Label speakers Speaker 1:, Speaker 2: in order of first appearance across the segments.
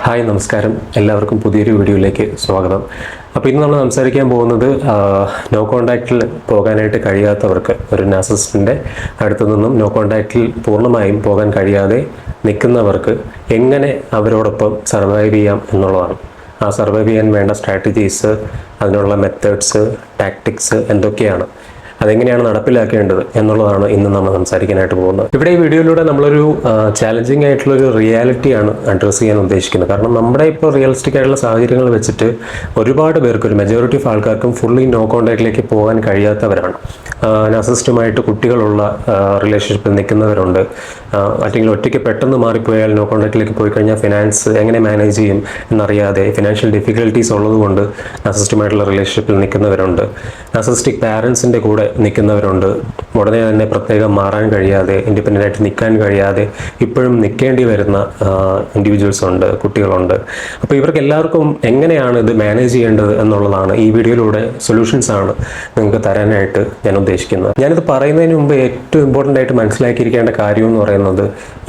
Speaker 1: Hi നമസ്കാരം, എല്ലാവർക്കും പുതിയൊരു വീഡിയോയിലേക്ക് സ്വാഗതം. അപ്പോൾ ഇന്ന് നമ്മൾ സംസാരിക്കാൻ പോകുന്നത് നോ കോൺടാക്റ്റിൽ പോകാനായിട്ട് കഴിയാത്തവർക്ക്, ഒരു നാർസിസിസ്റ്റിൻ്റെ അടുത്തു നിന്നും നോ കോൺടാക്റ്റിൽ പൂർണ്ണമായും പോകാൻ കഴിയാതെ നിൽക്കുന്നവർക്ക് എങ്ങനെ അവരോടൊപ്പം സർവൈവ് ചെയ്യാം എന്നുള്ളതാണ്. ആ സർവൈവ് ചെയ്യാൻ വേണ്ട സ്ട്രാറ്റജീസ്, അതിനുള്ള മെത്തേഡ്സ്, ടാക്ടിക്സ് എന്തൊക്കെയാണ്, അതെങ്ങനെയാണ് നടപ്പിലാക്കേണ്ടത് എന്നുള്ളതാണ് ഇന്ന് നമ്മൾ സംസാരിക്കാനായിട്ട് പോകുന്നത്. ഇവിടെ ഈ വീഡിയോയിലൂടെ നമ്മളൊരു ചാലഞ്ചിങ് ആയിട്ടുള്ളൊരു റിയാലിറ്റിയാണ് അഡ്രസ്സ് ചെയ്യാൻ ഉദ്ദേശിക്കുന്നത്. കാരണം നമ്മുടെ ഇപ്പോൾ റിയലിസ്റ്റിക് ആയിട്ടുള്ള സാഹചര്യങ്ങൾ വെച്ചിട്ട് ഒരുപാട് പേർക്ക്, ഒരു മെജോറിറ്റി ഓഫ് ആൾക്കാർക്കും ഫുള്ളി നോ കോൺടാക്റ്റിലേക്ക് പോകാൻ കഴിയാത്തവരാണ്. നാർസിസിസ്റ്റുമായിട്ട് കുട്ടികളുള്ള റിലേഷൻഷിപ്പിൽ നിൽക്കുന്നവരുണ്ട്. അല്ലെങ്കിൽ ഒറ്റയ്ക്ക് പെട്ടെന്ന് മാറിപ്പോയാൽ നോ കോൺടാക്റ്റിലേക്ക് പോയി കഴിഞ്ഞാൽ ഫിനാൻസ് എങ്ങനെ മാനേജ് ചെയ്യും എന്നറിയാതെ ഫിനാൻഷ്യൽ ഡിഫിക്കൽട്ടീസ് ഉള്ളതുകൊണ്ട് നാർസിസിസ്റ്റുമായിട്ടുള്ള റിലേഷൻഷിപ്പിൽ നിൽക്കുന്നവരുണ്ട്. നാർസിസിസ്റ്റിക് പാരൻസിൻ്റെ കൂടെ നിൽക്കുന്നവരുണ്ട്. ഉടനെ തന്നെ പ്രത്യേകം മാറാൻ കഴിയാതെ, ഇൻഡിപെൻഡൻ്റ് ആയിട്ട് നിൽക്കാൻ കഴിയാതെ ഇപ്പോഴും നിൽക്കേണ്ടി വരുന്ന ഇൻഡിവിജ്വൽസ് ഉണ്ട്, കുട്ടികളുണ്ട്. അപ്പോൾ ഇവർക്ക് എല്ലാവർക്കും എങ്ങനെയാണ് ഇത് മാനേജ് ചെയ്യേണ്ടത് എന്നുള്ളതാണ് ഈ വീഡിയോയിലൂടെ സൊല്യൂഷൻസ് ആണ് നിങ്ങൾക്ക് തരാനായിട്ട് ഞാൻ ഉദ്ദേശിക്കുന്നത്. ഞാനിത് പറയുന്നതിന് മുമ്പ് ഏറ്റവും ഇമ്പോർട്ടൻ്റ് ആയിട്ട് മനസ്സിലാക്കിയിരിക്കേണ്ട കാര്യം എന്ന് പറയുന്നത്,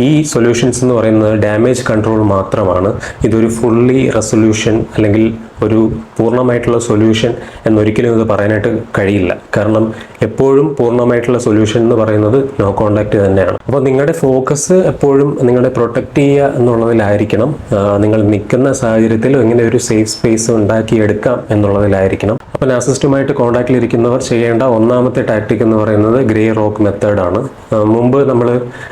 Speaker 1: ഈ സൊല്യൂഷൻസ് എന്ന് പറയുന്നത് ഡാമേജ് കൺട്രോൾ മാത്രമാണ്. ഇതൊരു ഫുള്ളി റെസൊല്യൂഷൻ അല്ലെങ്കിൽ ഒരു പൂർണ്ണമായിട്ടുള്ള സൊല്യൂഷൻ എന്നൊരിക്കലും ഇത് പറയാനായിട്ട് കഴിയില്ല. കാരണം എപ്പോഴും പൂർണ്ണമായിട്ടുള്ള സൊല്യൂഷൻ എന്ന് പറയുന്നത് നോ കോൺടാക്റ്റ് തന്നെയാണ്. അപ്പോൾ നിങ്ങളുടെ ഫോക്കസ് എപ്പോഴും നിങ്ങളെ പ്രൊട്ടക്റ്റ് ചെയ്യുക എന്നുള്ളതിലായിരിക്കണം. നിങ്ങൾ നിൽക്കുന്ന സാഹചര്യത്തിൽ എങ്ങനെ ഒരു സേഫ് സ്പേസ് ഉണ്ടാക്കിയെടുക്കാം എന്നുള്ളതിലായിരിക്കണം. അപ്പോൾ നാർസിസിസ്റ്റുമായിട്ട് കോൺടാക്റ്റിലിരിക്കുന്നവർ ചെയ്യേണ്ട ഒന്നാമത്തെ ടാക്ടിക് എന്ന് പറയുന്നത് ഗ്രേ റോക്ക് മെത്തേഡാണ്. മുമ്പ് നമ്മൾ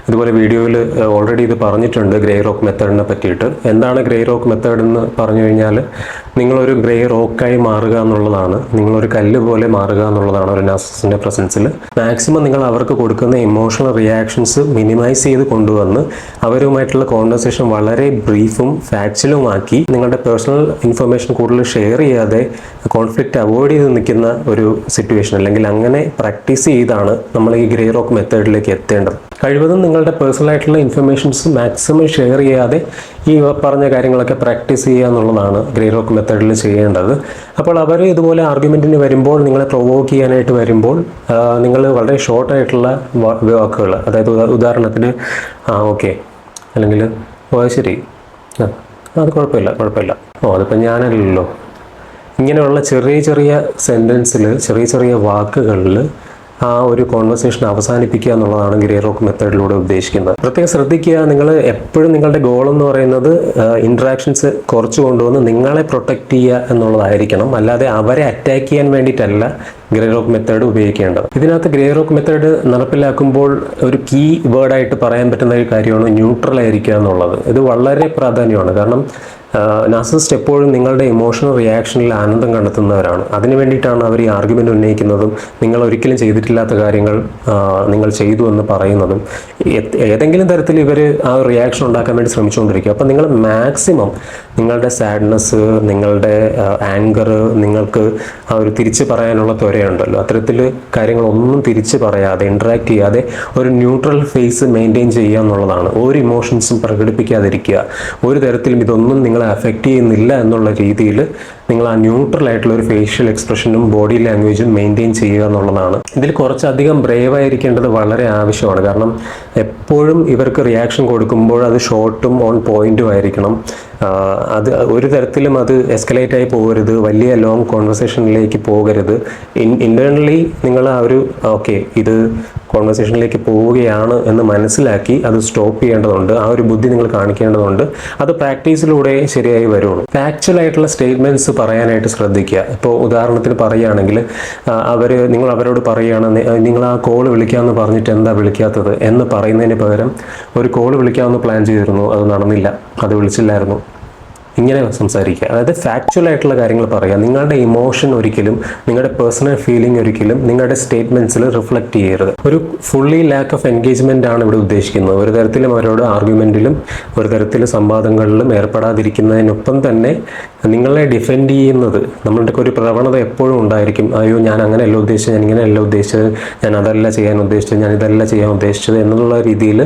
Speaker 1: ഇതുപോലെ വീഡിയോയിൽ ഓൾറെഡി ഇത് പറഞ്ഞിട്ടുണ്ട്, ഗ്രേ റോക്ക് മെത്തേഡിനെ പറ്റിയിട്ട്. എന്താണ് ഗ്രേ റോക്ക് മെത്തേഡ് എന്ന് പറഞ്ഞു കഴിഞ്ഞാൽ, നിങ്ങളൊരു ഗ്രേ റോക്കായി മാറുക എന്നുള്ളതാണ്, നിങ്ങളൊരു കല്ല് പോലെ മാറുക എന്നുള്ളതാണ് ഒരു നാർസിസിസ്റ്റിൻ്റെ പ്രസൻസിൽ. മാക്സിമം നിങ്ങൾ അവർക്ക് കൊടുക്കുന്ന ഇമോഷണൽ റിയാക്ഷൻസ് മിനിമൈസ് ചെയ്ത് കൊണ്ടുവന്ന് അവരുമായിട്ടുള്ള കോൺവെർസേഷൻ വളരെ ബ്രീഫും ഫാക്ച്വലുമാക്കി, നിങ്ങളുടെ പേഴ്സണൽ ഇൻഫർമേഷൻ കൂടുതൽ ഷെയർ ചെയ്യാതെ കോൺഫ്ലിക്റ്റ് അവോയ്ഡ് ചെയ്ത് നിൽക്കുന്ന ഒരു സിറ്റുവേഷൻ, അല്ലെങ്കിൽ അങ്ങനെ പ്രാക്ടീസ് ചെയ്താണ് നമ്മൾ ഈ ഗ്രേ റോക്ക് മെത്തേഡിലേക്ക് എത്തേണ്ടത്. കഴിവതും നിങ്ങളുടെ പേഴ്സണൽ ആയിട്ടുള്ള ഇൻഫർമേഷൻസ് മാക്സിമം ഷെയർ ചെയ്യാതെ ഈ പറഞ്ഞ കാര്യങ്ങളൊക്കെ പ്രാക്ടീസ് ചെയ്യുക എന്നുള്ളതാണ് ഗ്രേ റോക്ക് മെത്തേഡിൽ ചെയ്യേണ്ടത്. അപ്പോൾ അവർ ഇതുപോലെ ആർഗ്യുമെൻറ്റിന് വരുമ്പോൾ, നിങ്ങളെ പ്രൊവോക്ക് ചെയ്യാനായിട്ട് വരുമ്പോൾ, നിങ്ങൾ വളരെ ഷോർട്ടായിട്ടുള്ള വാക്കുകൾ, അതായത് ഉദാഹരണത്തിന് ഓക്കെ, അല്ലെങ്കിൽ ശരി, അത് കുഴപ്പമില്ല, അതിപ്പോൾ ഞാനല്ലല്ലോ, ഇങ്ങനെയുള്ള ചെറിയ ചെറിയ സെൻറ്റൻസിൽ, ചെറിയ ചെറിയ വാക്കുകളിൽ ആ ഒരു കോൺവെർസേഷൻ അവസാനിപ്പിക്കുക എന്നുള്ളതാണ് ഗ്രേ റോക്ക് മെത്തേഡിലൂടെ ഉദ്ദേശിക്കുന്നത്. പ്രത്യേകം ശ്രദ്ധിക്കുക, നിങ്ങൾ എപ്പോഴും നിങ്ങളുടെ ഗോൾ എന്ന് പറയുന്നത് ഇൻട്രാക്ഷൻസ് കുറച്ച് കൊണ്ടുവന്ന് നിങ്ങളെ പ്രൊട്ടക്റ്റ് ചെയ്യുക എന്നുള്ളതായിരിക്കണം. അല്ലാതെ അവരെ അറ്റാക്ക് ചെയ്യാൻ വേണ്ടിയിട്ടല്ല ഗ്രേ റോക്ക് മെത്തേഡ് ഉപയോഗിക്കേണ്ടത്. ഇതിനകത്ത് ഗ്രേ റോക്ക് മെത്തേഡ് നടപ്പിലാക്കുമ്പോൾ ഒരു കീ വേർഡായിട്ട് പറയാൻ പറ്റുന്ന ഒരു കാര്യമാണ് ന്യൂട്രൽ ആയിരിക്കുക എന്നുള്ളത്. ഇത് വളരെ പ്രാധാന്യമാണ്. കാരണം നാർസിസിസ്റ്റ് എപ്പോഴും നിങ്ങളുടെ ഇമോഷണൽ റിയാക്ഷനിൽ ആനന്ദം കണ്ടെത്തുന്നവരാണ്. അതിനു വേണ്ടിയിട്ടാണ് അവർ ഈ ആർഗ്യുമെൻ്റ് ഉന്നയിക്കുന്നതും നിങ്ങൾ ഒരിക്കലും ചെയ്തിട്ടില്ലാത്ത കാര്യങ്ങൾ നിങ്ങൾ ചെയ്തു എന്ന് പറയുന്നതും. ഏതെങ്കിലും തരത്തിൽ ഇവർ ആ ഒരു റിയാക്ഷൻ ഉണ്ടാക്കാൻ വേണ്ടി ശ്രമിച്ചുകൊണ്ടിരിക്കും. അപ്പം നിങ്ങൾ മാക്സിമം നിങ്ങളുടെ സാഡ്നെസ്, നിങ്ങളുടെ ആങ്കർ, നിങ്ങൾക്ക് ആ ഒരു തിരിച്ച് പറയാനുള്ള ത്വരയുണ്ടല്ലോ, അത്തരത്തിൽ കാര്യങ്ങളൊന്നും തിരിച്ച് പറയാതെ, ഇൻട്രാക്ട് ചെയ്യാതെ ഒരു ന്യൂട്രൽ ഫേസ് മെയിൻറ്റെയിൻ ചെയ്യുക എന്നുള്ളതാണ്. ഒരു ഇമോഷൻസും പ്രകടിപ്പിക്കാതിരിക്കുക. ഒരു തരത്തിലും ഇതൊന്നും നിങ്ങളെ അഫക്റ്റ് ചെയ്യുന്നില്ല എന്നുള്ള രീതിയിൽ നിങ്ങൾ ആ ന്യൂട്രൽ ആയിട്ടുള്ള ഒരു ഫേഷ്യൽ എക്സ്പ്രഷനും ബോഡി ലാംഗ്വേജും മെയിൻറ്റെയിൻ ചെയ്യുക എന്നുള്ളതാണ്. ഇതിൽ കുറച്ചധികം ബ്രേവായിരിക്കേണ്ടത് വളരെ ആവശ്യമാണ്. കാരണം എപ്പോഴും ഇവർക്ക് റിയാക്ഷൻ കൊടുക്കുമ്പോൾ അത് ഷോർട്ടും ഓൺ പോയിന്റും ആയിരിക്കണം. അത് ഒരു തരത്തിലും അത് എസ്കലേറ്റ് ആയി പോകരുത്, വലിയ ലോങ് കോൺവെർസേഷനിലേക്ക് പോകരുത്. ഇൻറ്റേർണലി നിങ്ങൾ ആ ഒരു ഇത് കോൺവെർസേഷനിലേക്ക് പോവുകയാണ് എന്ന് മനസ്സിലാക്കി അത് സ്റ്റോപ്പ് ചെയ്യേണ്ടതുണ്ട്. ആ ഒരു ബുദ്ധി നിങ്ങൾ കാണിക്കേണ്ടതുണ്ട്. അത് പ്രാക്ടീസിലൂടെ ശരിയായി വരുള്ളൂ. ഫാക്ച്വൽ ആയിട്ടുള്ള സ്റ്റേറ്റ്മെൻറ്റ്സ് പറയാനായിട്ട് ശ്രദ്ധിക്കുക. ഇപ്പോൾ ഉദാഹരണത്തിന് പറയുകയാണെങ്കിൽ, നിങ്ങൾ അവരോട് പറയുകയാണ്, നിങ്ങൾ ആ കോൾ വിളിക്കാമെന്ന് പറഞ്ഞിട്ട് എന്താ വിളിക്കാത്തത് എന്ന് പറയുന്നതിന് പകരം, ഒരു കോൾ വിളിക്കാമെന്ന് പ്ലാൻ ചെയ്തിരുന്നു, അത് നടന്നില്ല, അത് വിളിച്ചില്ലായിരുന്നു, ഇങ്ങനെ സംസാരിക്കുക. അതായത് ഫാക്ച്വൽ ആയിട്ടുള്ള കാര്യങ്ങൾ പറയുക. നിങ്ങളുടെ ഇമോഷൻ ഒരിക്കലും, നിങ്ങളുടെ പേഴ്സണൽ ഫീലിംഗ് ഒരിക്കലും നിങ്ങളുടെ സ്റ്റേറ്റ്മെൻറ്റ്സിൽ റിഫ്ലക്റ്റ് ചെയ്യരുത്. ഒരു ഫുള്ളി ലാക്ക് ഓഫ് എൻഗേജ്മെൻ്റ് ആണ് ഇവിടെ ഉദ്ദേശിക്കുന്നത്. ഒരു തരത്തിലും അവരോട് ആർഗ്യുമെൻറ്റിലും ഒരു തരത്തിലും സംവാദങ്ങളിലും ഏർപ്പെടാതിരിക്കുന്നതിനൊപ്പം തന്നെ നിങ്ങളെ ഡിഫെൻഡ് ചെയ്യുന്നത്, നമ്മളുടെ ഒരു പ്രവണത എപ്പോഴും ഉണ്ടായിരിക്കും. അയ്യോ, ഞാൻ അങ്ങനെയല്ല ഉദ്ദേശിച്ചത്, ഞാൻ ഇങ്ങനെയല്ല ഉദ്ദേശിച്ചത്, ഞാൻ അതല്ല ചെയ്യാൻ ഉദ്ദേശിച്ചത്, ഞാൻ ഇതല്ല ചെയ്യാൻ ഉദ്ദേശിച്ചത് എന്നുള്ള രീതിയിൽ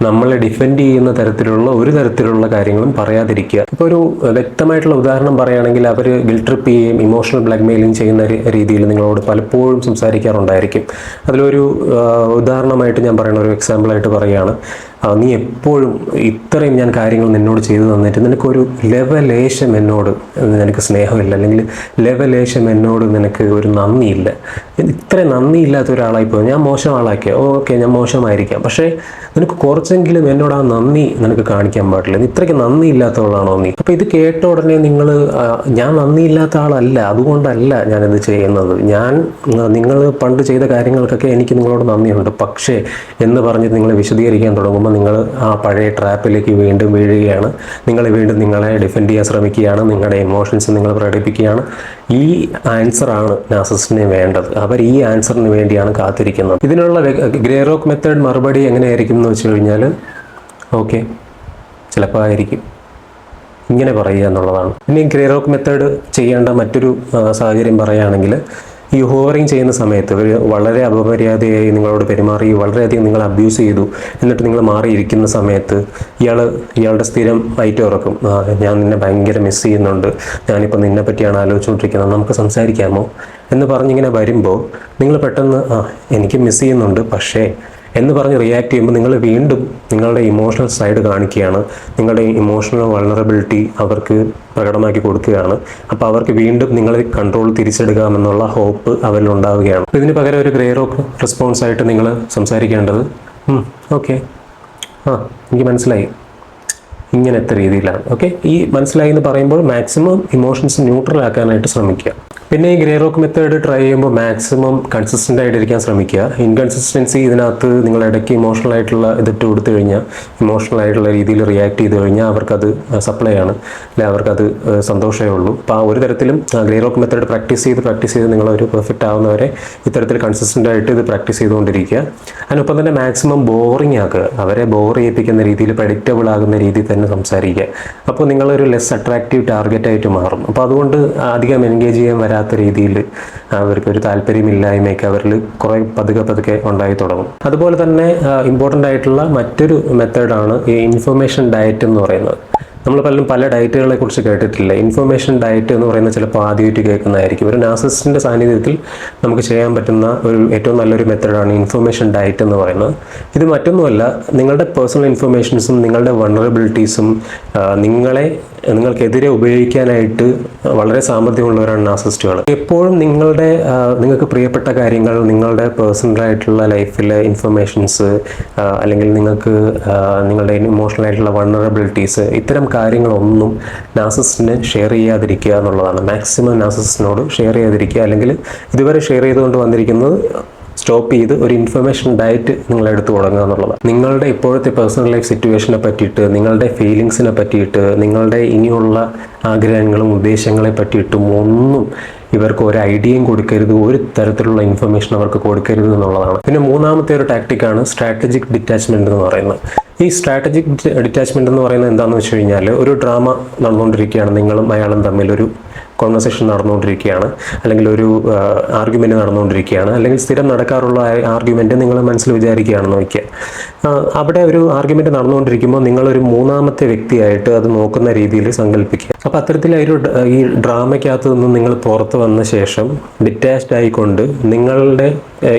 Speaker 1: നമ്മളെ ഡിഫെൻഡ് ചെയ്യുന്ന തരത്തിലുള്ള ഒരു തരത്തിലുള്ള കാര്യങ്ങളും പറയാതിരിക്കുക. ഇപ്പോൾ ഒരു വ്യക്തമായിട്ടുള്ള ഉദാഹരണം പറയുകയാണെങ്കിൽ, അവർ ഗിൽറ്റ് ട്രിപ്പ് ചെയ്യുകയും ഇമോഷണൽ ബ്ലാക്ക്മെയിലിംഗ് ചെയ്യുന്ന രീതിയിൽ നിങ്ങളോട് പലപ്പോഴും സംസാരിക്കാറുണ്ടായിരിക്കും. അതിലൊരു ഉദാഹരണമായിട്ട് ഞാൻ പറയുന്ന ഒരു എക്സാമ്പിളായിട്ട് പറയുകയാണ്, നീ എപ്പോഴും ഇത്രയും ഞാൻ കാര്യങ്ങൾ നിന്നോട് ചെയ്തു തന്നിട്ട് നിനക്കൊരു ലെവലേശം എന്നോട് നിനക്ക് സ്നേഹമില്ല, അല്ലെങ്കിൽ ലെവലേശം എന്നോട് നിനക്ക് ഒരു നന്ദിയില്ല. ഇത്രയും നന്ദിയില്ലാത്ത ഒരാളായിപ്പോയി. ഞാൻ മോശം ആളാക്കിയ ഓക്കെ, ഞാൻ മോശമായിരിക്കാം, പക്ഷേ നിനക്ക് കുറച്ചെങ്കിലും എന്നോട് ആ നന്ദി നിനക്ക് കാണിക്കാൻ പാടില്ല. ഇത്രയ്ക്ക് നന്ദി ഇല്ലാത്തവളാണോ നീ? അപ്പോൾ ഇത് കേട്ട ഉടനെ ഞാൻ നന്ദിയില്ലാത്ത ആളല്ല, അതുകൊണ്ടല്ല ഞാനിത് ചെയ്യുന്നത്, നിങ്ങൾ പണ്ട് ചെയ്ത കാര്യങ്ങൾക്കൊക്കെ എനിക്ക് നിങ്ങളോട് നന്ദിയുണ്ട്, പക്ഷേ എന്ന് പറഞ്ഞ് നിങ്ങൾ വിശദീകരിക്കാൻ തുടങ്ങുമ്പോൾ നിങ്ങൾ ആ പഴയ ട്രാപ്പിലേക്ക് വീണ്ടും വീഴുകയാണ്. നിങ്ങളെ ഡിഫെൻഡ് ചെയ്യാൻ ശ്രമിക്കുകയാണ്, നിങ്ങളുടെ ഇമോഷൻസ് നിങ്ങൾ പ്രകടിപ്പിക്കുകയാണ്. ഈ ആൻസറാണ് നാർസിസിസ്റ്റിന് വേണ്ടത്. അവർ ഈ ആൻസറിന് വേണ്ടിയാണ് കാത്തിരിക്കുന്നത്. ഇതിനുള്ള ഗ്രേ റോക്ക് മെത്തേഡ് മറുപടി എങ്ങനെയായിരിക്കും എന്ന് വെച്ച് കഴിഞ്ഞാൽ, ഓക്കെ ചിലപ്പോൾ ആയിരിക്കും, ഇങ്ങനെ പറയുക എന്നുള്ളതാണ്. ഇനി ഗ്രേ റോക്ക് മെത്തേഡ് ചെയ്യേണ്ട മറ്റൊരു സാഹചര്യം പറയുകയാണെങ്കിൽ, ഈ ഹോവറിങ് ചെയ്യുന്ന സമയത്ത് വളരെ അപമര്യാദയായി നിങ്ങളോട് പെരുമാറി, വളരെയധികം നിങ്ങൾ അബ്യൂസ് ചെയ്തു, എന്നിട്ട് നിങ്ങൾ മാറിയിരിക്കുന്ന സമയത്ത് ഇയാളുടെ സ്ഥിരം ഐറ്റം ഉറക്കും, ഞാൻ നിന്നെ ഭയങ്കര മിസ് ചെയ്യുന്നുണ്ട്, ഞാനിപ്പോൾ നിന്നെ പറ്റിയാണ് ആലോചിച്ചുകൊണ്ടിരിക്കുന്നത്, നമുക്ക് സംസാരിക്കാമോ എന്ന് പറഞ്ഞിങ്ങനെ വരുമ്പോൾ നിങ്ങൾ പെട്ടെന്ന് എനിക്ക് മിസ് ചെയ്യുന്നുണ്ട് പക്ഷേ എന്ന് പറഞ്ഞ് റിയാക്ട് ചെയ്യുമ്പോൾ നിങ്ങൾ വീണ്ടും നിങ്ങളുടെ ഇമോഷണൽ സൈഡ് കാണിക്കുകയാണ്, നിങ്ങളുടെ ഇമോഷണൽ വൾണറബിലിറ്റി അവർക്ക് പ്രകടമാക്കി കൊടുക്കുകയാണ്. അപ്പോൾ അവർക്ക് വീണ്ടും നിങ്ങളെ കൺട്രോൾ തിരിച്ചെടുക്കാമെന്നുള്ള ഹോപ്പ് അവരിലുണ്ടാവുകയാണ്. ഇതിന് പകരം ഒരു ഗ്രേ റോക്ക് റെസ്പോൺസായിട്ട് നിങ്ങൾ സംസാരിക്കേണ്ടത്, ഓക്കെ എനിക്ക് മനസ്സിലായി, ഇങ്ങനത്തെ രീതിയിലാണ്. ഓക്കെ, ഈ മനസ്സിലായി എന്ന് പറയുമ്പോൾ മാക്സിമം ഇമോഷൻസ് ന്യൂട്രൽ ആക്കാനായിട്ട് ശ്രമിക്കുക. പിന്നെ ഈ ഗ്രേ റോക്ക് മെത്തേഡ് ട്രൈ ചെയ്യുമ്പോൾ മാക്സിമം കൺസിസ്റ്റൻ്റ് ആയിട്ടിരിക്കാൻ ശ്രമിക്കുക. ഇൻകൺസിസ്റ്റൻസി ഇതിനകത്ത് നിങ്ങൾ ഇടയ്ക്ക് ഇമോഷണൽ ആയിട്ടുള്ള ഇതിട്ട് കൊടുത്തു കഴിഞ്ഞാൽ, ഇമോഷണൽ ആയിട്ടുള്ള രീതിയിൽ റിയാക്ട് ചെയ്ത് കഴിഞ്ഞാൽ അവർക്കത് സപ്ലൈ ആണ്, അല്ലെ അവർക്കത് സന്തോഷമേ ഉള്ളൂ. അപ്പോൾ ആ ഒരു തരത്തിലും ഗ്രേ റോക്ക് മെത്തേഡ് പ്രാക്ടീസ് ചെയ്ത് നിങ്ങളൊരു പെർഫെക്റ്റ് ആവുന്നവരെ ഇത്തരത്തിൽ കൺസിസ്റ്റൻ്റ് ആയിട്ട് ഇത് പ്രാക്ടീസ് ചെയ്തുകൊണ്ടിരിക്കുക. അതിനൊപ്പം തന്നെ മാക്സിമം ബോറിംഗ് ആക്കുക, അവരെ ബോർ ചെയ്യിപ്പിക്കുന്ന രീതിയിൽ, പ്രഡിക്റ്റബിൾ ആകുന്ന രീതിയിൽ തന്നെ സംസാരിക്കുക. അപ്പോൾ നിങ്ങളൊരു ലെസ് അട്രാക്റ്റീവ് ടാർഗറ്റായിട്ട് മാറും. അപ്പോൾ അതുകൊണ്ട് അധികം എൻഗേജ് ചെയ്യാൻ വരാത്ത രീതിയിൽ അവർക്കൊരു താല്പര്യമില്ലായ്മയൊക്കെ അവരിൽ കുറേ പതുക്കെ ഉണ്ടായി തുടങ്ങും. അതുപോലെ തന്നെ ഇമ്പോർട്ടൻ്റ് ആയിട്ടുള്ള മറ്റൊരു മെത്തേഡാണ് ഈ ഇൻഫർമേഷൻ ഡയറ്റ് എന്ന് പറയുന്നത്. നമ്മൾ പല ഡയറ്റുകളെ കുറിച്ച് കേട്ടിട്ടില്ല. ഇൻഫർമേഷൻ ഡയറ്റ് എന്ന് പറയുന്നത് ചിലപ്പോൾ ആദ്യമായിട്ട് കേൾക്കുന്നതായിരിക്കും. ഒരു നാർസിസിസ്റ്റിൻ്റെ സാന്നിധ്യത്തിൽ നമുക്ക് ചെയ്യാൻ പറ്റുന്ന ഏറ്റവും നല്ലൊരു മെത്തേഡാണ് ഇൻഫർമേഷൻ ഡയറ്റ് എന്ന് പറയുന്നത്. ഇത് മറ്റൊന്നുമല്ല, നിങ്ങളുടെ പേഴ്സണൽ ഇൻഫർമേഷൻസും നിങ്ങളുടെ വൾണറബിലിറ്റീസും നിങ്ങൾക്കെതിരെ ഉപയോഗിക്കാനായിട്ട് വളരെ സാമർഥ്യമുള്ളവരാണ് നാർസിസ്റ്റുകൾ. എപ്പോഴും നിങ്ങൾക്ക് പ്രിയപ്പെട്ട കാര്യങ്ങൾ, നിങ്ങളുടെ പേഴ്സണലായിട്ടുള്ള ലൈഫിലെ ഇൻഫർമേഷൻസ്, അല്ലെങ്കിൽ നിങ്ങളുടെ ഇമോഷണൽ ആയിട്ടുള്ള വൾണറബിലിറ്റീസ്, ഇത്തരം കാര്യങ്ങളൊന്നും നാർസിസിസ്റ്റിന് ഷെയർ ചെയ്യാതിരിക്കുക എന്നുള്ളതാണ്. മാക്സിമം നാർസിസിസ്റ്റിനോട് ഷെയർ ചെയ്യാതിരിക്കുക, അല്ലെങ്കിൽ ഇതുവരെ ഷെയർ ചെയ്തുകൊണ്ട് വന്നിരിക്കുന്നത് സ്റ്റോപ്പ് ചെയ്ത് ഒരു ഇൻഫർമേഷൻ ഡയറ്റ് നിങ്ങൾ എടുത്തു തുടങ്ങുക എന്നുള്ളത്. നിങ്ങളുടെ ഇപ്പോഴത്തെ പേഴ്സണൽ ലൈഫ് സിറ്റുവേഷനെ പറ്റിയിട്ട്, നിങ്ങളുടെ ഫീലിങ്സിനെ പറ്റിയിട്ട്, നിങ്ങളുടെ ഇനിയുള്ള ആഗ്രഹങ്ങളും ഉദ്ദേശങ്ങളെ പറ്റിയിട്ടും ഒന്നും ഇവർക്ക് ഒരു ഐഡിയയും കൊടുക്കരുത്, ഒരു തരത്തിലുള്ള ഇൻഫർമേഷൻ അവർക്ക് കൊടുക്കരുത് എന്നുള്ളതാണ്. പിന്നെ മൂന്നാമത്തെ ഒരു ടാക്ടിക്കാണ് സ്ട്രാറ്റജിക് ഡിറ്റാച്ച്മെന്റ് എന്ന് പറയുന്നത്. ഈ സ്ട്രാറ്റജിക് ഡിറ്റാച്ച്മെന്റ് എന്ന് പറയുന്നത് എന്താണെന്ന് വെച്ച് കഴിഞ്ഞാൽ, ഒരു ഡ്രാമ നടന്നുകൊണ്ടിരിക്കുകയാണ്, നിങ്ങളും അയാളും തമ്മിൽ ഒരു കോൺവെർസേഷൻ നടന്നുകൊണ്ടിരിക്കുകയാണ്, അല്ലെങ്കിൽ ഒരു ആർഗ്യുമെൻറ്റ് നടന്നുകൊണ്ടിരിക്കുകയാണ്, അല്ലെങ്കിൽ സ്ഥിരം നടക്കാറുള്ള ആർഗ്യുമെൻറ്റ് നിങ്ങൾ മനസ്സിൽ വിചാരിക്കുകയാണെന്ന് വയ്ക്കുക. അവിടെ ഒരു ആർഗ്യുമെൻറ്റ് നടന്നുകൊണ്ടിരിക്കുമ്പോൾ നിങ്ങളൊരു മൂന്നാമത്തെ വ്യക്തിയായിട്ട് അത് നോക്കുന്ന രീതിയിൽ സങ്കല്പിക്കുക. അപ്പോൾ അത്തരത്തിൽ ഈ ഡ്രാമയ്ക്കകത്ത് നിന്ന് നിങ്ങൾ പുറത്ത് വന്ന ശേഷം ഡിറ്റാച്ച്ഡ് ആയിക്കൊണ്ട് നിങ്ങളുടെ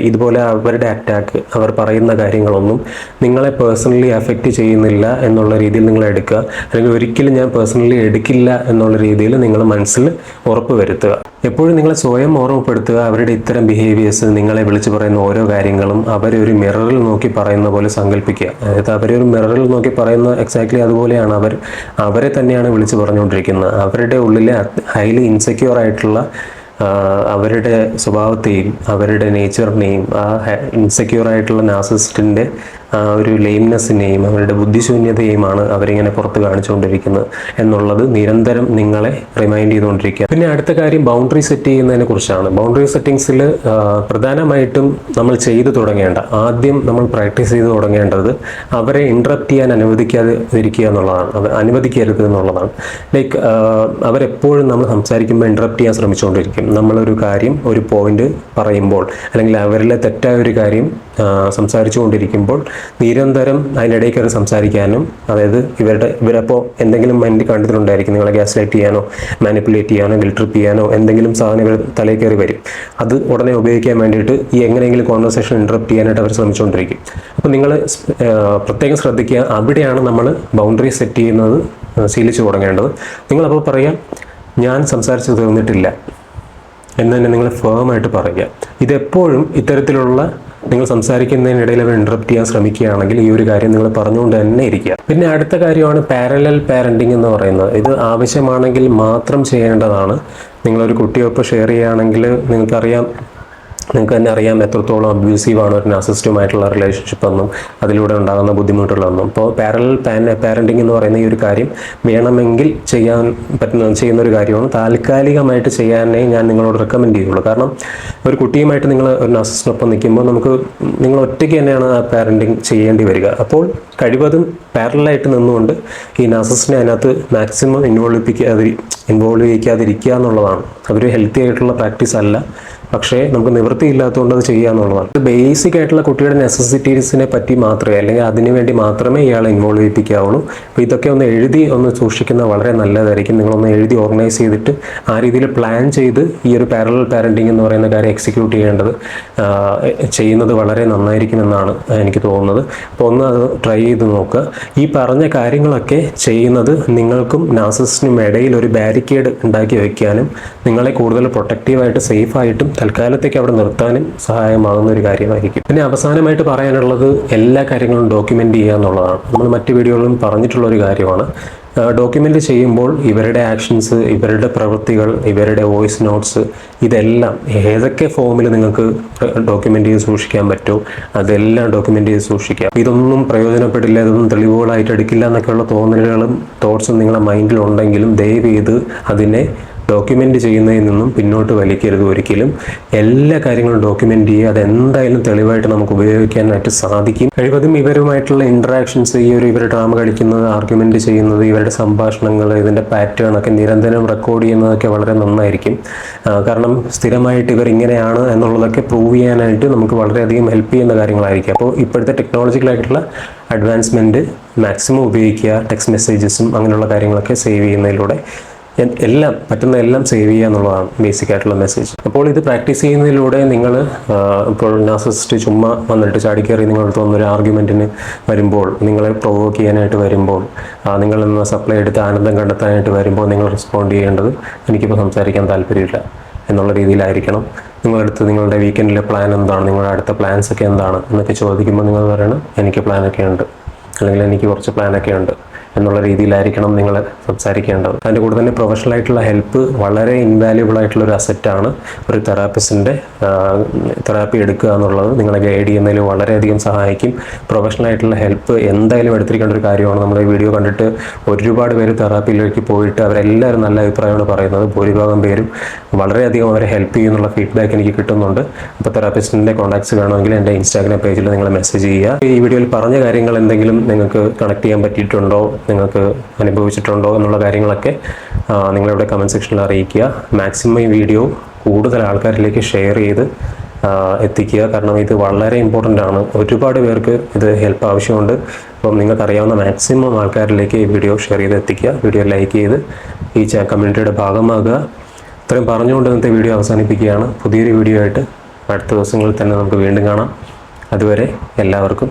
Speaker 1: ഇതുപോലെ അവരുടെ അറ്റാക്ക്, അവർ പറയുന്ന കാര്യങ്ങളൊന്നും നിങ്ങളെ പേഴ്സണലി അഫക്റ്റ് ചെയ്യുന്നില്ല എന്നുള്ള രീതിയിൽ നിങ്ങൾ എടുക്കുക, അല്ലെങ്കിൽ ഒരിക്കലും ഞാൻ പേഴ്സണലി എടുക്കില്ല എന്നുള്ള രീതിയിൽ നിങ്ങൾ മനസ്സിൽ ഉറപ്പ് വരുത്തുക. എപ്പോഴും നിങ്ങളെ സ്വയം ഓർമ്മപ്പെടുത്തുക. അവരുടെ ഇത്തരം ബിഹേവിയേഴ്സ്, നിങ്ങളെ വിളിച്ചു പറയുന്ന ഓരോ കാര്യങ്ങളും അവരെ ഒരു മിററിൽ നോക്കി പറയുന്ന പോലെ സങ്കല്പിക്കുക. അതായത് അവരെ ഒരു മിററിൽ നോക്കി പറയുന്ന എക്സാക്ട്ലി അതുപോലെയാണ് അവരെ തന്നെയാണ് വിളിച്ചു പറഞ്ഞുകൊണ്ടിരിക്കുന്നത്. അവരുടെ ഉള്ളിലെ ഹൈലി ഇൻസെക്യൂർ ആയിട്ടുള്ള അവരുടെ സ്വഭാവത്തെയും അവരുടെ നേച്ചറിനെയും ആ ഇൻസെക്യൂർ ആയിട്ടുള്ള നാർസിസിസ്റ്റിൻ്റെ ഒരു ലെയിംനെസ്സിനെയും അവരുടെ ബുദ്ധിശൂന്യതയുമാണ് അവരിങ്ങനെ പുറത്ത് കാണിച്ചുകൊണ്ടിരിക്കുന്നത് എന്നുള്ളത് നിരന്തരം നിങ്ങളെ റിമൈൻഡ് ചെയ്തുകൊണ്ടിരിക്കുക. പിന്നെ അടുത്ത കാര്യം ബൗണ്ടറി സെറ്റ് ചെയ്യുന്നതിനെ കുറിച്ചാണ്. ബൗണ്ടറി സെറ്റിങ്സിൽ പ്രധാനമായിട്ടും നമ്മൾ ആദ്യം നമ്മൾ പ്രാക്ടീസ് ചെയ്ത് തുടങ്ങേണ്ടത് അവരെ ഇൻട്രപ്റ്റ് ചെയ്യാൻ അനുവദിക്കാതിരിക്കുക എന്നുള്ളതാണ്, അനുവദിക്കരുത് എന്നുള്ളതാണ്. ലൈക്ക് അവരെപ്പോഴും നമ്മൾ സംസാരിക്കുമ്പോൾ ഇൻട്രപ്റ്റ് ചെയ്യാൻ ശ്രമിച്ചുകൊണ്ടിരിക്കും. നമ്മളൊരു കാര്യം, ഒരു പോയിന്റ് പറയുമ്പോൾ, അല്ലെങ്കിൽ അവരിലെ തെറ്റായ ഒരു കാര്യം സംസാരിച്ചു കൊണ്ടിരിക്കുമ്പോൾ നിരന്തരം അതിനിടയിൽ കയറി സംസാരിക്കാനും, അതായത് ഇവരപ്പോൾ എന്തെങ്കിലും മൈൻഡ് കണ്ടിട്ടുണ്ടായിരിക്കും, നിങ്ങളെ ഗ്യാസ് ലൈറ്റ് ചെയ്യാനോ മാനിപ്പുലേറ്റ് ചെയ്യാനോ ഗിൽറ്റ് ട്രിപ്പ് ചെയ്യാനോ എന്തെങ്കിലും സാധനം ഇവർ തലയിൽ കയറി വരും. അത് ഉടനെ ഉപയോഗിക്കാൻ വേണ്ടിയിട്ട് ഈ എങ്ങനെയെങ്കിലും കോൺവെർസേഷൻ ഇൻറ്ററപ്റ്റ് ചെയ്യാനായിട്ട് അവർ ശ്രമിച്ചുകൊണ്ടിരിക്കും. അപ്പോൾ നിങ്ങൾ പ്രത്യേകം ശ്രദ്ധിക്കുക, അവിടെയാണ് നമ്മൾ ബൗണ്ടറി സെറ്റ് ചെയ്യുന്നത് ശീലിച്ചു തുടങ്ങേണ്ടത്. നിങ്ങളപ്പോൾ പറയാം, ഞാൻ സംസാരിച്ച് തീർന്നിട്ടില്ല എന്ന് തന്നെ നിങ്ങൾ ഫേമായിട്ട് പറയുക. ഇതെപ്പോഴും ഇത്തരത്തിലുള്ള നിങ്ങൾ സംസാരിക്കുന്നതിനിടയിൽ അവർ ഇൻറ്ററപ്റ്റ് ചെയ്യാൻ ശ്രമിക്കുകയാണെങ്കിൽ ഈ ഒരു കാര്യം നിങ്ങൾ പറഞ്ഞുകൊണ്ട് തന്നെ ഇരിക്കുക. പിന്നെ അടുത്ത കാര്യമാണ് പാരലൽ പാരൻറ്റിങ് എന്ന് പറയുന്നത്. ഇത് ആവശ്യമാണെങ്കിൽ മാത്രം ചെയ്യേണ്ടതാണ്. നിങ്ങളൊരു കുട്ടിയൊപ്പം ഷെയർ ചെയ്യുകയാണെങ്കിൽ നിങ്ങൾക്ക് തന്നെ അറിയാം എത്രത്തോളം അബ്യൂസീവാണ് ഒരു നാർസിസിസ്റ്റുമായിട്ടുള്ള റിലേഷൻഷിപ്പ് എന്നും അതിലൂടെ ഉണ്ടാകുന്ന ബുദ്ധിമുട്ടുകളെന്നും. അപ്പോൾ പാരലൽ പാരൻറ്റിങ് എന്ന് പറയുന്ന ഈ ഒരു കാര്യം വേണമെങ്കിൽ ചെയ്യുന്ന ഒരു കാര്യമാണ്. താൽക്കാലികമായിട്ട് ചെയ്യാനേ ഞാൻ നിങ്ങളോട് റെക്കമെൻഡ് ചെയ്യുള്ളൂ. കാരണം ഒരു കുട്ടിയുമായിട്ട് നിങ്ങൾ ഒരു നാർസിസിസ്റ്റിനൊപ്പം നിൽക്കുമ്പോൾ നിങ്ങൾ ഒറ്റയ്ക്ക് തന്നെയാണ് ആ പാരൻറ്റിങ് ചെയ്യേണ്ടി വരിക. അപ്പോൾ കഴിവതും പാരലായിട്ട് നിന്നുകൊണ്ട് ഈ നാർസിസിസ്റ്റിനെ അതിനകത്ത് മാക്സിമം ഇൻവോൾവ് ചെയ്യിക്കാതിരിക്കുക എന്നുള്ളതാണ്. അതൊരു ഹെൽത്തി ആയിട്ടുള്ള പ്രാക്ടീസ് അല്ല, പക്ഷേ നമുക്ക് നിവൃത്തിയില്ലാത്തതുകൊണ്ട് അത് ചെയ്യുക എന്നുള്ളതാണ്. ബേസിക് ആയിട്ടുള്ള കുട്ടിയുടെ നെസസിറ്റീസിനെ പറ്റി മാത്രമേ, അല്ലെങ്കിൽ അതിനു വേണ്ടി മാത്രമേ ഇയാളെ ഇൻവോൾവ് ചെയ്യിപ്പിക്കാവുള്ളൂ. അപ്പോൾ ഇതൊക്കെ ഒന്ന് സൂക്ഷിക്കുന്നത് വളരെ നല്ലതായിരിക്കും. നിങ്ങളൊന്ന് എഴുതി ഓർഗനൈസ് ചെയ്തിട്ട് ആ രീതിയിൽ പ്ലാൻ ചെയ്ത് ഈ ഒരു പാരലൽ പാരൻറ്റിങ് എന്ന് പറയുന്ന കാര്യം എക്സിക്യൂട്ട് ചെയ്യുന്നത് വളരെ നന്നായിരിക്കുമെന്നാണ് എനിക്ക് തോന്നുന്നത്. അപ്പോൾ ഒന്ന് അത് ട്രൈ ചെയ്ത് നോക്കുക. ഈ പറഞ്ഞ കാര്യങ്ങളൊക്കെ ചെയ്യുന്നത് നിങ്ങൾക്കും നാർസിസിസ്റ്റിനും ഇടയിൽ ഒരു ബാരിക്കേഡ് ഉണ്ടാക്കി വയ്ക്കാനും നിങ്ങളെ കൂടുതൽ പ്രൊട്ടക്റ്റീവായിട്ട് സേഫായിട്ടും തൽക്കാലത്തേക്ക് അവിടെ നിർത്താനും സഹായമാകുന്ന ഒരു കാര്യമായിരിക്കും. പിന്നെ അവസാനമായിട്ട് പറയാനുള്ളത് എല്ലാ കാര്യങ്ങളും ഡോക്യുമെൻ്റ് ചെയ്യുക എന്നുള്ളതാണ്. നമ്മൾ മറ്റ് വീഡിയോകളിലും പറഞ്ഞിട്ടുള്ള ഒരു കാര്യമാണ്. ഡോക്യുമെൻ്റ് ചെയ്യുമ്പോൾ ഇവരുടെ ആക്ഷൻസ്, ഇവരുടെ പ്രവൃത്തികൾ, ഇവരുടെ വോയിസ് നോട്ട്സ്, ഇതെല്ലാം ഏതൊക്കെ ഫോമിൽ നിങ്ങൾക്ക് ഡോക്യുമെൻ്റ് ചെയ്ത് സൂക്ഷിക്കാൻ പറ്റുമോ അതെല്ലാം ഡോക്യുമെൻ്റ് ചെയ്ത് സൂക്ഷിക്കുക. ഇതൊന്നും പ്രയോജനപ്പെടില്ല, ഇതൊന്നും തെളിവുകളായിട്ട് എടുക്കില്ല എന്നൊക്കെയുള്ള തോന്നലുകളും തോട്ട്സും നിങ്ങളുടെ മൈൻഡിലുണ്ടെങ്കിലും ദയവ് ചെയ്ത് അതിനെ ഡോക്യുമെൻ്റ് ചെയ്യുന്നതിൽ നിന്നും പിന്നോട്ട് വലിക്കരുത് ഒരിക്കലും. എല്ലാ കാര്യങ്ങളും ഡോക്യുമെൻ്റ് ചെയ്യുക. അതെന്തായാലും തെളിവായിട്ട് നമുക്ക് ഉപയോഗിക്കാനായിട്ട് സാധിക്കും. കഴിവതും ഇവരുമായിട്ടുള്ള ഇൻട്രാക്ഷൻസ്, ഇവർ ഡ്രാമ കളിക്കുന്നത്, ആർഗ്യുമെൻ്റ് ചെയ്യുന്നത്, ഇവരുടെ സംഭാഷണങ്ങൾ, ഇതിൻ്റെ പാറ്റേൺ ഒക്കെ നിരന്തരം റെക്കോർഡ് ചെയ്യുന്നതൊക്കെ വളരെ നന്നായിരിക്കും. കാരണം സ്ഥിരമായിട്ട് ഇവർ ഇങ്ങനെയാണ് എന്നുള്ളതൊക്കെ പ്രൂവ് ചെയ്യാനായിട്ട് നമുക്ക് വളരെയധികം ഹെൽപ്പ് ചെയ്യുന്ന കാര്യങ്ങളായിരിക്കും. അപ്പോൾ ഇപ്പോഴത്തെ ടെക്നോളജിക്കലായിട്ടുള്ള അഡ്വാൻസ്മെൻറ്റ് മാക്സിമം ഉപയോഗിക്കുക. ടെക്സ്റ്റ് മെസ്സേജസും അങ്ങനെയുള്ള കാര്യങ്ങളൊക്കെ സേവ് ചെയ്യുന്നതിലൂടെ പറ്റുന്ന എല്ലാം സേവ് ചെയ്യുക എന്നുള്ളതാണ് ബേസിക് ആയിട്ടുള്ള മെസ്സേജ്. അപ്പോൾ ഇത് പ്രാക്ടീസ് ചെയ്യുന്നതിലൂടെ നിങ്ങൾ ഇപ്പോൾ നാർസിസിസ്റ്റ് ചുമ്മാ വന്നിട്ട് ചാടിക്കയറി നിങ്ങളടുത്ത് വന്നൊരു ആർഗ്യുമെൻറ്റിന് വരുമ്പോൾ, നിങ്ങളെ പ്രൊവോക്ക് ചെയ്യാനായിട്ട് വരുമ്പോൾ, നിങ്ങൾ നിന്ന് സപ്ലൈ എടുത്ത് ആനന്ദം കണ്ടെത്താനായിട്ട് വരുമ്പോൾ നിങ്ങൾ റെസ്പോണ്ട് ചെയ്യേണ്ടത് എനിക്കിപ്പോൾ സംസാരിക്കാൻ താല്പര്യമില്ല എന്നുള്ള രീതിയിലായിരിക്കണം. നിങ്ങളടുത്ത് നിങ്ങളുടെ വീക്കെൻഡിലെ പ്ലാൻ എന്താണ്, നിങ്ങളുടെ അടുത്ത പ്ലാൻസ് ഒക്കെ എന്താണ് എന്നൊക്കെ ചോദിക്കുമ്പോൾ നിങ്ങൾ പറയണം എനിക്ക് പ്ലാനൊക്കെ ഉണ്ട്, അല്ലെങ്കിൽ എനിക്ക് കുറച്ച് പ്ലാനൊക്കെ ഉണ്ട് എന്നുള്ള രീതിയിലായിരിക്കണം നിങ്ങൾ സംസാരിക്കേണ്ടത്. അതിൻ്റെ കൂടെ തന്നെ പ്രൊഫഷണൽ ആയിട്ടുള്ള ഹെൽപ്പ് വളരെ ഇൻവാല്യുബിൾ ആയിട്ടുള്ള ഒരു അസറ്റാണ്. ഒരു തെറാപ്പിസ്റ്റിൻ്റെ തെറാപ്പി എടുക്കുക എന്നുള്ളത് നിങ്ങളെ ഗൈഡ് ചെയ്യുന്നതിൽ വളരെയധികം സഹായിക്കും. പ്രൊഫഷണൽ ആയിട്ടുള്ള ഹെൽപ്പ് എന്തായാലും എടുത്തിരിക്കേണ്ട ഒരു കാര്യമാണ്. നമ്മുടെ വീഡിയോ കണ്ടിട്ട് ഒരുപാട് പേര് തെറാപ്പിയിലേക്ക് പോയിട്ട് അവരെല്ലാവരും നല്ല അഭിപ്രായമാണ് പറയുന്നത്. ഭൂരിഭാഗം പേരും വളരെയധികം അവരെ ഹെൽപ്പ് ചെയ്യുന്നുള്ള ഫീഡ്ബാക്ക് എനിക്ക് കിട്ടുന്നുണ്ട്. അപ്പോൾ തെറാപ്പിസ്റ്റിൻ്റെ കോൺടാക്ട്സ് വേണമെങ്കിൽ എൻ്റെ ഇൻസ്റ്റാഗ്രാം പേജിൽ നിങ്ങൾ മെസ്സേജ് ചെയ്യുക. ഈ വീഡിയോയിൽ പറഞ്ഞ കാര്യങ്ങൾ എന്തെങ്കിലും നിങ്ങൾക്ക് കണക്ട് ചെയ്യാൻ പറ്റിയിട്ടുണ്ടോ, നിങ്ങൾക്ക് അനുഭവിച്ചിട്ടുണ്ടോ എന്നുള്ള കാര്യങ്ങളൊക്കെ നിങ്ങളിവിടെ കമൻറ്റ് സെക്ഷനിൽ അറിയിക്കുക. മാക്സിമം ഈ വീഡിയോ കൂടുതൽ ആൾക്കാരിലേക്ക് ഷെയർ ചെയ്ത് എത്തിക്കുക. കാരണം ഇത് വളരെ ഇമ്പോർട്ടൻ്റ് ആണ്. ഒരുപാട് പേർക്ക് ഇത് ഹെൽപ്പ് ആവശ്യമുണ്ട്. അപ്പം നിങ്ങൾക്കറിയാവുന്ന മാക്സിമം ആൾക്കാരിലേക്ക് ഈ വീഡിയോ ഷെയർ ചെയ്ത് എത്തിക്കുക. വീഡിയോ ലൈക്ക് ചെയ്ത് ഈ കമ്മ്യൂണിറ്റിയുടെ ഭാഗമാകുക. ഇത്രയും പറഞ്ഞുകൊണ്ട് ഇന്നത്തെ വീഡിയോ അവസാനിപ്പിക്കുകയാണ്. പുതിയൊരു വീഡിയോ ആയിട്ട് അടുത്ത ദിവസങ്ങളിൽ തന്നെ നമുക്ക് വീണ്ടും കാണാം. അതുവരെ എല്ലാവർക്കും